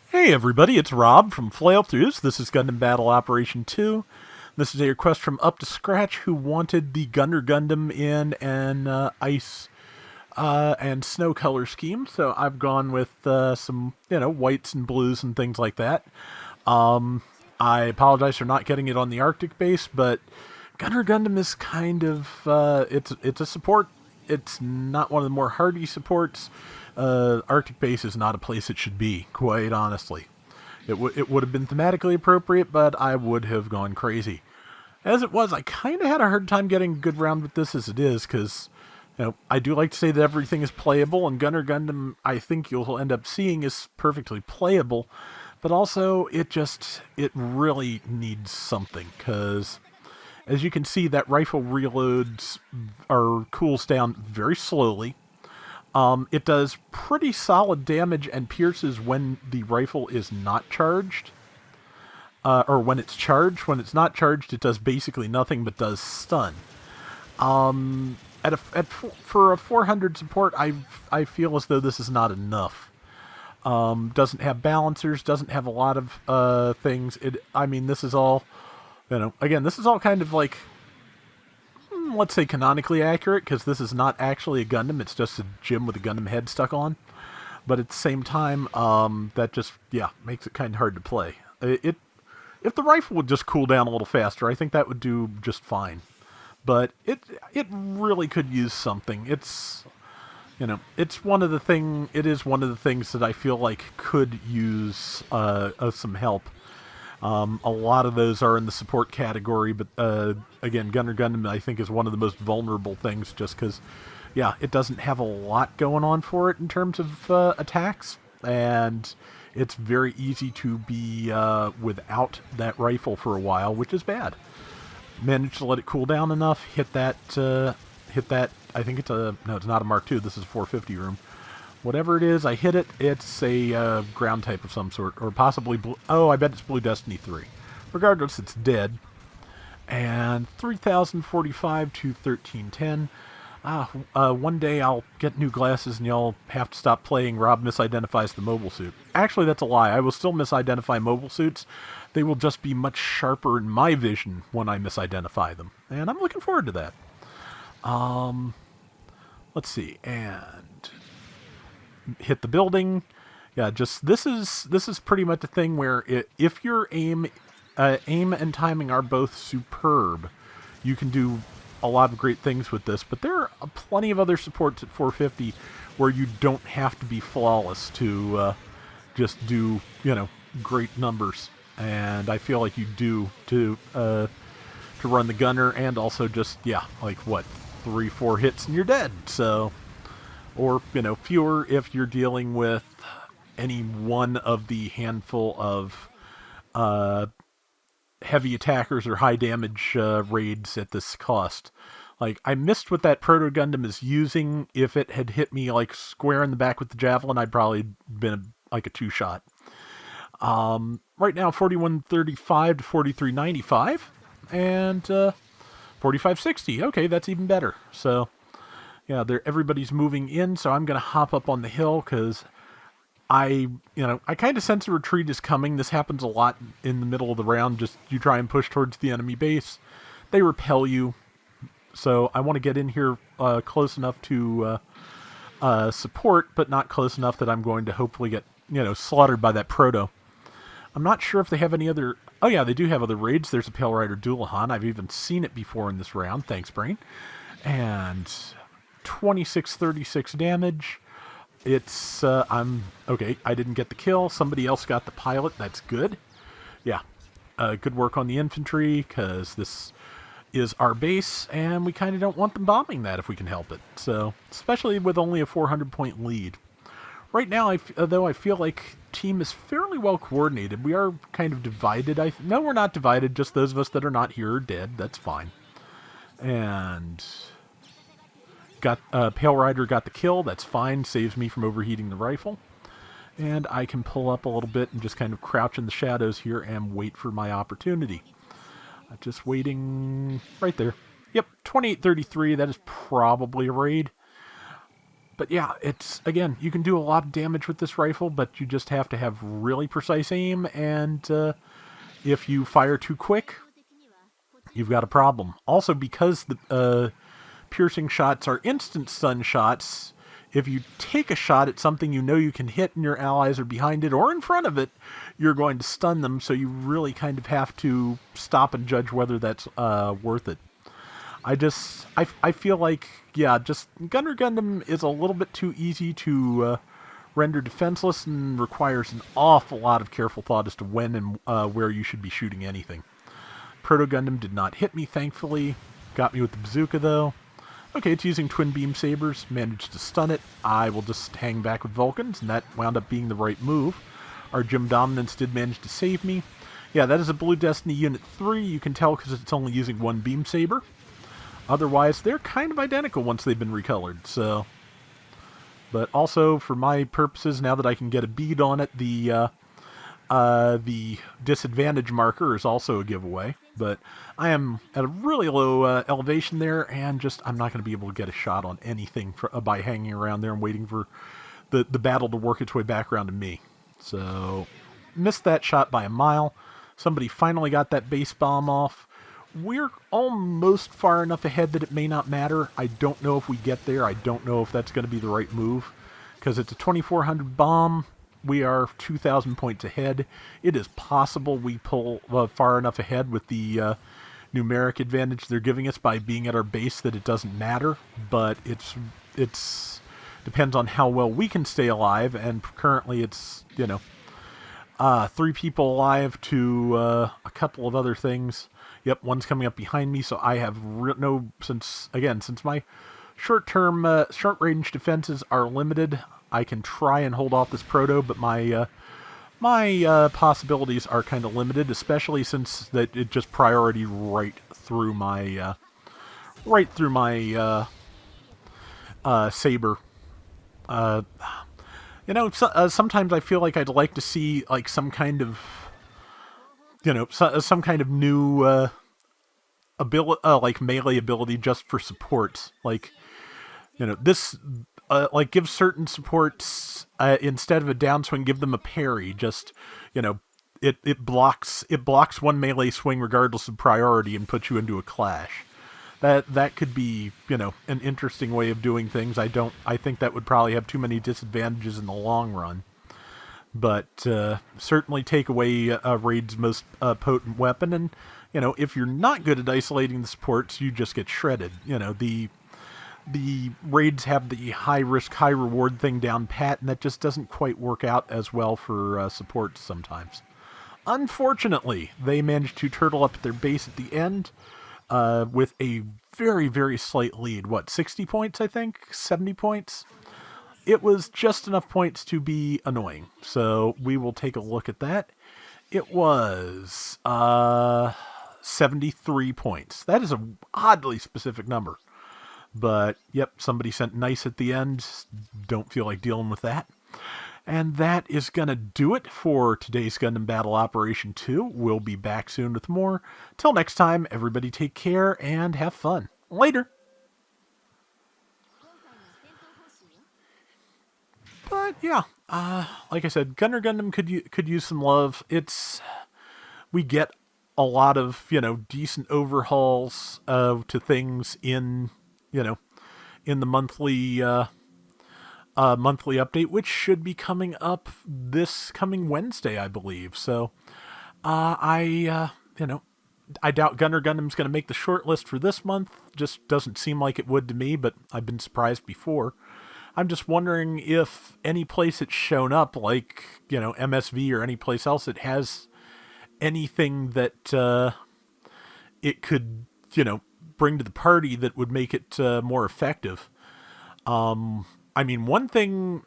Hey everybody, it's Rob from Flailthroughs. This is Gundam Battle Operation 2. This is a request from Up to Scratch who wanted the Gundam in an ice and snow color scheme. So I've gone with some, whites and blues and things like that. I apologize for not getting it on the Arctic base, but Gundam is kind of it's a support. It's not one of the more hardy supports. Arctic base is not a place it should be, quite honestly. It would have been thematically appropriate, but I would have gone crazy. As it was, I kind of had a hard time getting a good round with this as it is, because I do like to say that everything is playable, and Gundam, I think you'll end up seeing, is perfectly playable, but also it really needs something, because as you can see, that rifle reloads or cools down very slowly. It does pretty solid damage and pierces when the rifle is not charged. Or when it's charged. When it's not charged, it does basically nothing but does stun. For a 400 support, I feel as though this is not enough. Doesn't have balancers, doesn't have a lot of things. This is all, again, this is all kind of like, let's say canonically accurate, because this is not actually a Gundam, it's just a Jim with a Gundam head stuck on. But at the same time, that just, makes it kind of hard to play. If the rifle would just cool down a little faster, I think that would do just fine. But it really could use something. It is one of the things that I feel like could use some help. A lot of those are in the support category, but again, Gundam I think is one of the most vulnerable things, just because, it doesn't have a lot going on for it in terms of attacks, and it's very easy to be without that rifle for a while, which is bad. Managed to let it cool down enough, hit that. I think it's it's not a Mark II. This is a 450 room. Whatever it is, I hit it. It's a ground type of some sort, or possibly blue. Oh, I bet it's Blue Destiny 3. Regardless, it's dead. And 3045 to 1310. One day I'll get new glasses and y'all have to stop playing Rob misidentifies the mobile suit. Actually, that's a lie. I will still misidentify mobile suits. They will just be much sharper in my vision when I misidentify them. And I'm looking forward to that. Let's see. And hit the building. Yeah, just this is pretty much a thing where if your aim and timing are both superb, you can do a lot of great things with this. But there are plenty of other supports at 450 where you don't have to be flawless to just do great numbers, and I feel like you do to run the gunner, and also just like what 3-4 hits and you're dead. So. Or, fewer if you're dealing with any one of the handful of heavy attackers or high damage raids at this cost. Like, I missed what that Proto Gundam is using. If it had hit me, like, square in the back with the Javelin, I'd probably been like a two-shot. Right now, 4135 to 4395. And 4560. Okay, that's even better. So... everybody's moving in, so I'm going to hop up on the hill because I kind of sense a retreat is coming. This happens a lot in the middle of the round. Just you try and push towards the enemy base. They repel you. So I want to get in here close enough to support, but not close enough that I'm going to hopefully get, slaughtered by that Proto. I'm not sure if they have any other... Oh yeah, they do have other raids. There's a Pale Rider Doulahan. I've even seen it before in this round. Thanks, Brain. And... 2636 damage. It's okay, I didn't get the kill. Somebody else got the pilot. That's good. Good work on the infantry, because this is our base and we kind of don't want them bombing that if we can help it. So, especially with only a 400 point lead. Right now, though, I feel like team is fairly well coordinated. We are kind of divided. No, we're not divided. Just those of us that are not here are dead. That's fine. And Pale Rider got the kill. That's fine. Saves me from overheating the rifle. And I can pull up a little bit and just kind of crouch in the shadows here and wait for my opportunity. Just waiting right there. Yep, 2833. That is probably a raid. But yeah, it's, again, you can do a lot of damage with this rifle, but you just have to have really precise aim, and if you fire too quick, you've got a problem. Also, because the piercing shots are instant stun shots, if you take a shot at something you know you can hit and your allies are behind it or in front of it, you're going to stun them, so you really kind of have to stop and judge whether that's worth it. I feel like, yeah, just Gunner Gundam is a little bit too easy to render defenseless and requires an awful lot of careful thought as to when and where you should be shooting anything. Proto Gundam did not hit me, thankfully. Got me with the bazooka, though. Okay, it's using twin beam sabers. Managed to stun it. I will just hang back with Vulcans, and that wound up being the right move. Our Gym Dominance did manage to save me. Yeah, that is a Blue Destiny Unit 3. You can tell because it's only using one beam saber. Otherwise, they're kind of identical once they've been recolored, so... But also, for my purposes, now that I can get a bead on it, the disadvantage marker is also a giveaway. But I am at a really low elevation there, and just I'm not going to be able to get a shot on anything by hanging around there and waiting for the battle to work its way back around to me. So, missed that shot by a mile. Somebody finally got that base bomb off. We're almost far enough ahead that it may not matter. I don't know if we get there. I don't know if that's going to be the right move, because it's a 2400 bomb. We are 2,000 points ahead. It is possible we pull far enough ahead with the numeric advantage they're giving us by being at our base that it doesn't matter, but it's depends on how well we can stay alive, and currently it's, 3 people alive to a couple of other things. Yep, one's coming up behind me, so I have since my short-range defenses are limited, I can try and hold off this proto, but my possibilities are kind of limited, especially since that it just priority right through my saber. Sometimes I feel like I'd like to see like some kind of new ability, like melee ability just for supports. Like, this, give certain supports, instead of a downswing, give them a parry. Just, it blocks one melee swing regardless of priority and puts you into a clash. That could be, an interesting way of doing things. I think that would probably have too many disadvantages in the long run. But certainly take away Raid's most potent weapon, and if you're not good at isolating the supports, you just get shredded. The Raids have the high risk, high reward thing down pat, and that just doesn't quite work out as well for supports sometimes. Unfortunately, they managed to turtle up at their base at the end with a very, very slight lead. 60 points, I think? 70 points? It was just enough points to be annoying, so we will take a look at that. It was 73 points. That is an oddly specific number. But, yep, somebody sent nice at the end. Don't feel like dealing with that. And that is going to do it for today's Gundam Battle Operation 2. We'll be back soon with more. Till next time, everybody take care and have fun. Later! But yeah, like I said, Gunner Gundam could use some love. We get a lot of decent overhauls to things in the monthly update, which should be coming up this coming Wednesday, I believe. So I doubt Gunner Gundam's going to make the short list for this month. Just doesn't seem like it would to me, but I've been surprised before. I'm just wondering if any place it's shown up, like, MSV or any place else, it has anything that it could, bring to the party that would make it more effective. One thing,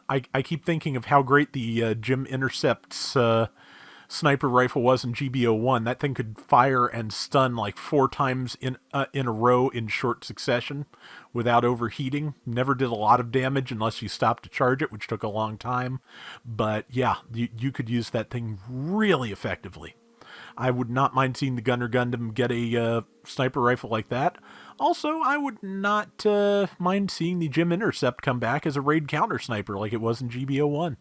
I keep thinking of how great the Jim Intercept's sniper rifle was in GBO1. That thing could fire and stun like 4 times in a row in short succession without overheating. Never did a lot of damage unless you stopped to charge it, which took a long time. But yeah, you could use that thing really effectively. I would not mind seeing the Gunner Gundam get a sniper rifle like that. Also, I would not mind seeing the Gym Intercept come back as a raid counter sniper like it was in GBO1.